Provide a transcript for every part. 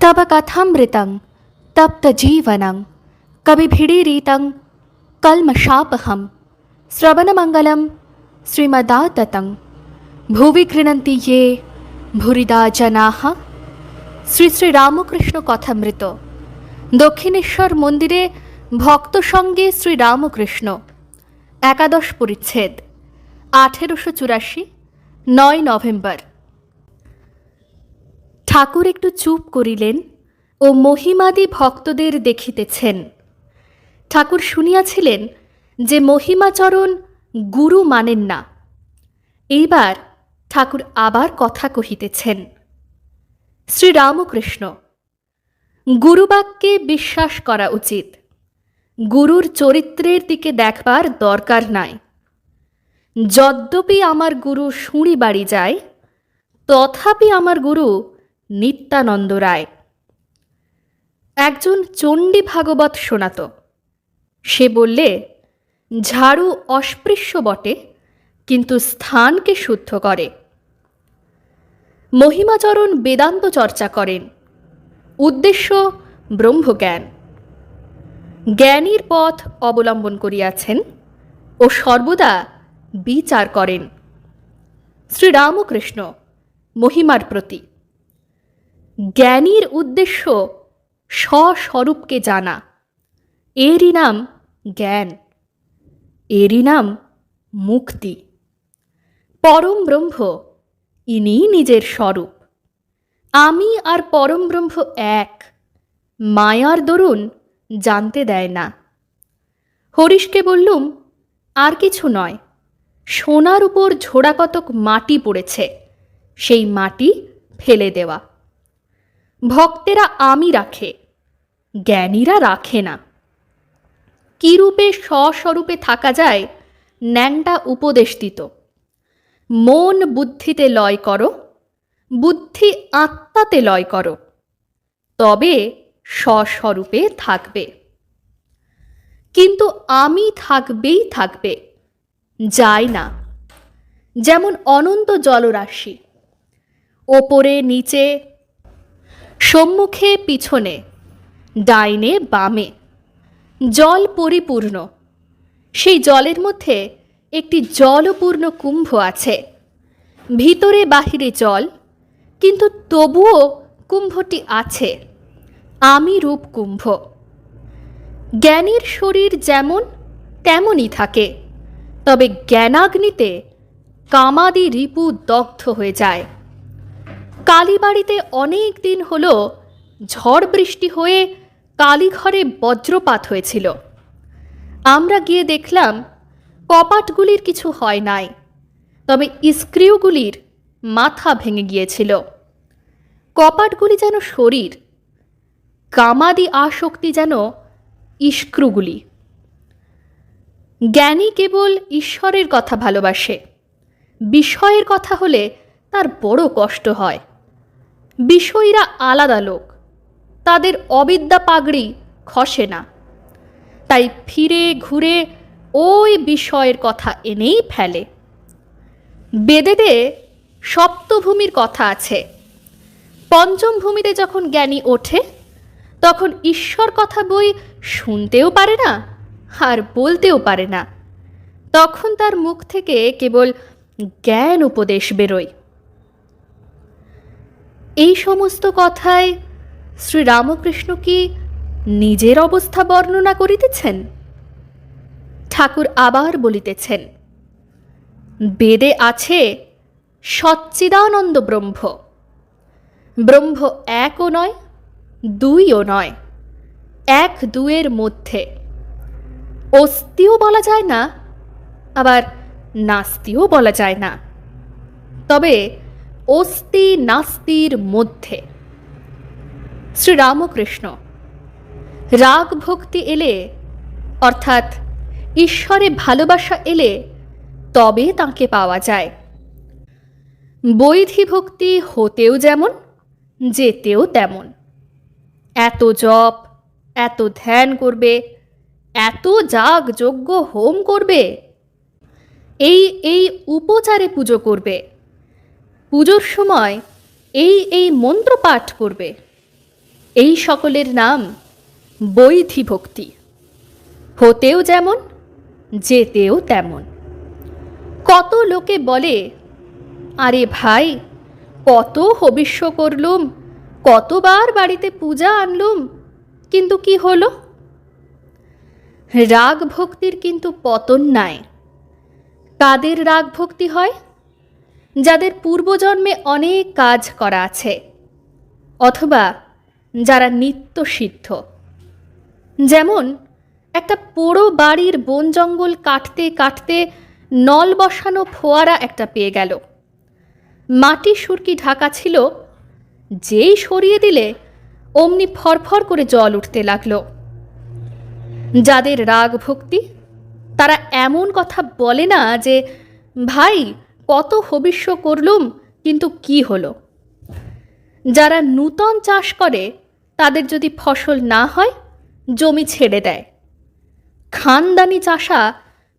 तव कथामृतं तप्तजीवनं कविभिडीरितं कल्मषापहं श्रवणमङ्गलं श्रीमदाततं भुवि गृह्णन्ति ये भूरिदा जनाः। শ্রী শ্রী রামকৃষ্ণ কথামৃত। দক্ষিণেশ্বর মন্দিরে ভক্ত সঙ্গে শ্রী রামকৃষ্ণ। একাদশ পরিচ্ছেদ, 1884, 9 নভেম্বর। ঠাকুর একটু চুপ করিলেন ও মহিমাদি ভক্তদের দেখিতেছেন। ঠাকুর শুনিয়াছিলেন যে মহিমাচরণ গুরু মানেন না। এইবার ঠাকুর আবার কথা কহিতেছেন। শ্রীরামকৃষ্ণ: গুরুবাক্যে বিশ্বাস করা উচিত, গুরুর চরিত্রের দিকে দেখবার দরকার নাই। যদ্যপি আমার গুরু শুঁড়ি বাড়ি যায়, তথাপি আমার গুরু নিত্যানন্দ রায়। একজন চণ্ডী ভাগবত শোনাত। সে বললে, ঝাড়ু অস্পৃশ্য বটে, কিন্তু স্থানকে শুদ্ধ করে। মহিমাচরণ বেদান্ত চর্চা করেন, উদ্দেশ্য ব্রহ্মজ্ঞান। জ্ঞানীর পথ অবলম্বন করিয়াছেন ও সর্বদা বিচার করেন। শ্রীরামকৃষ্ণ মহিমার প্রতি: জ্ঞানীর উদ্দেশ্য স্বস্বরূপকে জানা, এরই নাম জ্ঞান, এরই নাম মুক্তি। পরম ব্রহ্ম ইনিই নিজের স্বরূপ। আমি আর পরম ব্রহ্ম এক, মায়ার দরুন জানতে দেয় না। হরিশকে বললুম, আর কিছু নয়, সোনার উপর ঝোড়া কতক মাটি পড়েছে, সেই মাটি ফেলে দেওয়া। ভক্তেরা আমি রাখে, জ্ঞানীরা রাখে না। কি রূপে স্বস্বরূপে থাকা যায়, ন্যাংটা উপদেশ দিত। মন বুদ্ধিতে লয় করো, বুদ্ধি আত্মাতে লয় করো, তবে স্বস্বরূপে থাকবে। কিন্তু আমি থাকবেই থাকবে, যায় না। যেমন অনন্ত জলরাশি, ওপরে নিচে, সম্মুখে পিছনে, ডাইনে বামে, জল পরিপূর্ণ। সেই জলের মধ্যে একটি জলপূর্ণ কুম্ভ আছে। ভিতরে বাহিরে জল, কিন্তু তবুও কুম্ভটি আছে, আমি রূপ কুম্ভ। জ্ঞানীর শরীর যেমন তেমনই থাকে, তবে জ্ঞানাগ্নিতে কামাদি রিপু দগ্ধ হয়ে যায়। কালীবাড়িতে অনেক দিন হল ঝড় বৃষ্টি হয়ে কালীঘরে বজ্রপাত হয়েছিল। আমরা গিয়ে দেখলাম কপাটগুলির কিছু হয় নাই, তবে স্ক্রিউগুলির মাথা ভেঙে গিয়েছিল। কপাটগুলি যেন শরীর, কামাদি আসক্তি যেন স্ক্রুগুলি। জ্ঞানী কেবল ঈশ্বরের কথা ভালোবাসে, বিষয়ের কথা হলে তার বড় কষ্ট হয়। বিষয়ীরা আলাদা লোক, তাদের অবিদ্যা পাগড়ি খসে না, তাই ফিরে ঘুরে ওই বিষয়ের কথা এনেই ফেলে। বেদেতে সপ্তভূমির কথা আছে। পঞ্চম ভূমিতে যখন জ্ঞানী ওঠে, তখন ঈশ্বর কথা বই শুনতেও পারে না আর বলতেও পারে না। তখন তার মুখ থেকে কেবল জ্ঞান উপদেশ বেরোয়। এই সমস্ত কথায় শ্রীরামকৃষ্ণ কি নিজের অবস্থা বর্ণনা করিতেছেন? ঠাকুর আবার বলিতেছেন, বেদে আছে সচ্চিদানন্দ ব্রহ্ম। ব্রহ্ম একও নয়, দুইও নয়, এক দুয়ের মধ্যে। অস্তিও বলা যায় না, আবার নাস্তিও বলা যায় না, তবে অস্তি নাস্তির মধ্যে। শ্রীরামকৃষ্ণ: রাগ ভক্তি এলে, অর্থাৎ ঈশ্বরে ভালোবাসা এলে, তবে তাঁকে পাওয়া যায়। বৈধি ভক্তি হতেও যেমন, যেতেও তেমন। এত জপ, এত ধ্যান করবে, এত যাগ যজ্ঞ হোম করবে, এই এই উপচারে পুজো করবে, পুজোর সময় এই এই মন্ত্র পাঠ করবে, এই সকলের নাম বৈধী ভক্তি। হতেও যেমন, যেতেও তেমন। কত লোকে বলে, আরে ভাই, কত হবিষ্য করলুম, কতবার বাড়িতে পূজা আনলুম, কিন্তু কি হলো? রাগ ভক্তির কিন্তু পতন নাই। কাদের রাগ ভক্তি হয়? যাদের পূর্বজন্মে অনেক কাজ করা আছে, অথবা যারা নিত্য সিদ্ধ। যেমন একটা পোড়ো বাড়ির বন জঙ্গল কাটতে কাটতে নল বসানো ফোয়ারা একটা পেয়ে গেল। মাটি সুরকি ঢাকা ছিল, যেই সরিয়ে দিলে অমনি ফরফর করে জল উঠতে লাগলো। যাদের রাগ ভক্তি, তারা এমন কথা বলে না যে ভাই কত হবিষ্য করলুম, কিন্তু কি হলো? যারা নূতন চাষ করে, তাদের যদি ফসল না হয়, জমি ছেড়ে দেয়। খানদানি চাষা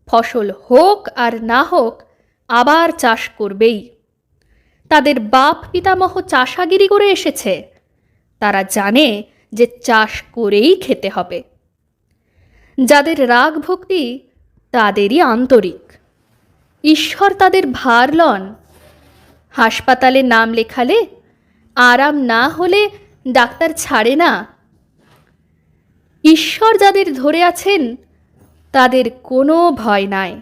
ফসল হোক আর না হোক আবার চাষ করবেই। তাদের বাপ পিতামহ চাষাগিরি করে এসেছে, তারা জানে যে চাষ করেই খেতে হবে। যাদের রাগ ভক্তি, তাদেরই আন্তরিক। ঈশ্বর তাদের ভার লন। হাসপাতালে নাম লেখালে আরাম না হলে ডাক্তার ছাড়ে না। ঈশ্বর যাদের ধরে আছেন, তাদের কোনো ভয় নাই।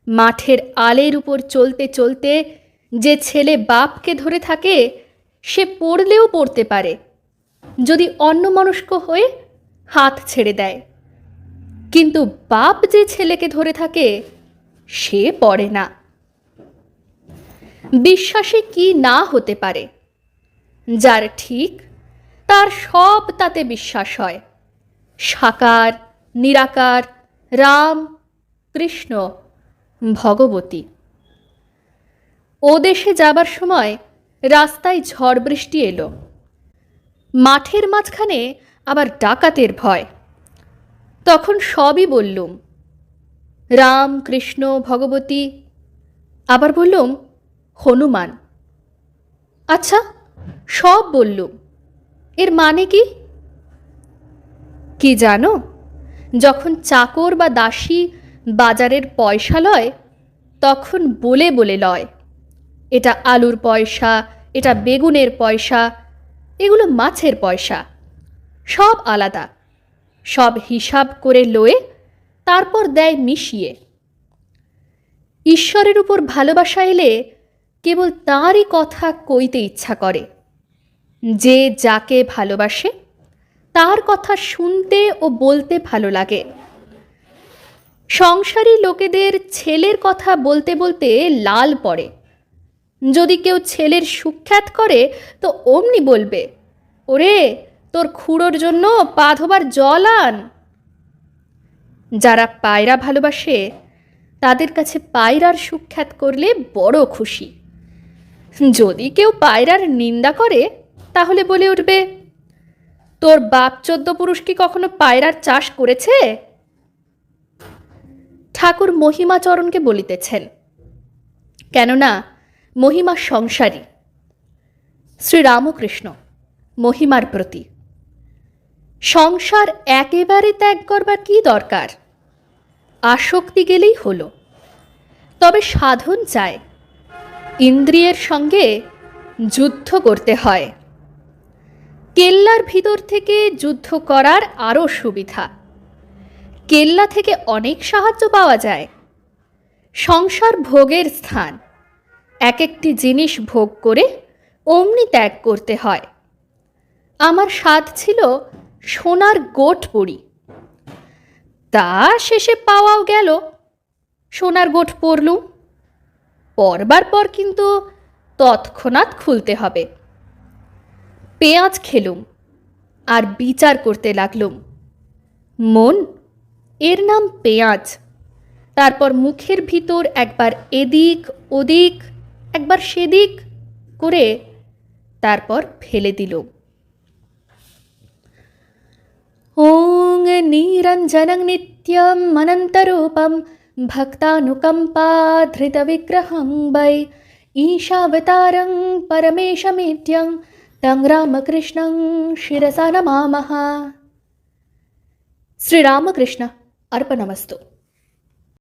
মাঠের আলের উপর চলতে চলতে যে ছেলে বাপকে ধরে থাকে, সে পড়লেও পড়তে পারে, যদি অন্যমনস্ক হয়ে হাত ছেড়ে দেয়। কিন্তু বাপ যে ছেলেকে ধরে থাকে, সে পড়ে না। বিশ্বাসে কি না হতে পারে? যার ঠিক, তার সব তাতে বিশ্বাস হয়। সাকার, নিরাকার, রাম, কৃষ্ণ, ভগবতী। ও দেশে যাবার সময় রাস্তায় ঝড় বৃষ্টি এলো। মাঠের মাঝখানে আবার ডাকাতের ভয়। তখন সবই বললুম, রাম, কৃষ্ণ, ভগবতী। আবার বললুম হনুমান। আচ্ছা, সব বললুম, এর মানে কি? কি জানো? যখন চাকর বা দাসী বাজারের পয়সা লয়, তখন বলে বলে লয়, এটা আলুর পয়সা, এটা বেগুনের পয়সা, এগুলো মাছের পয়সা, সব আলাদা। সব হিসাব করে লয়ে তারপর দেয় মিশিয়ে। ঈশ্বরের উপর ভালোবাসা এলে কেবল তাঁরই কথা কইতে ইচ্ছা করে। যে যাকে ভালোবাসে, তার কথা শুনতে ও বলতে ভালো লাগে। সংসারী লোকেদের ছেলের কথা বলতে বলতে লাল পড়ে। যদি কেউ ছেলের সুখ্যাত করে, তো অমনি বলবে, ওরে তোর খুড়োর জন্য পা ধোবার জল আন। যারা পায়রা ভালোবাসে, তাদের কাছে পায়রার সুখ্যাত করলে বড় খুশি। যদি কেউ পায়রার নিন্দা করে, তাহলে বলে উঠবে, তোর বাপ 14 পুরুষ কি কখনো পায়রার চাষ করেছে? ঠাকুর মহিমাচরণকে বলিতেছেন, কেননা মহিমা সংসারী। শ্রীরামকৃষ্ণ মহিমার প্রতি। সংসার একেবারে ত্যাগ করবার কি দরকার? আসক্তি গেলেই হলো। তবে সাধন চায়, ইন্দ্রিয়ের সঙ্গে যুদ্ধ করতে হয়। কেল্লার ভিতর থেকে যুদ্ধ করার আরও সুবিধা। কেল্লা থেকে অনেক সাহায্য পাওয়া যায়। সংসার ভোগের স্থান। এক একটি জিনিস ভোগ করে অমনি ত্যাগ করতে হয়। আমার স্বাদ ছিল সোনার গোট পরি, তা শেষে পাওয়াও গেল। সোনার গোট পরলুম, পরবার পর কিন্তু তৎক্ষণাৎ খুলতে হবে। পেঁয়াজ খেলুম আর বিচার করতে লাগলুম, মন, এর নাম পেঁয়াজ। তারপর মুখের ভিতর একবার এদিক ওদিক, একবার সেদিক করে তারপর ফেলে দিলুম। ওং নিরঞ্জনং নিত্যম অনন্তরূপম ভক্তানুকম্পাধৃতবিগ্রহং বৈ ঈশাবতারং পরমেশমেত্যং तं रामकृष्णं शिरसा नमामः. श्रीरामकृष्ण अर्पणमस्तु.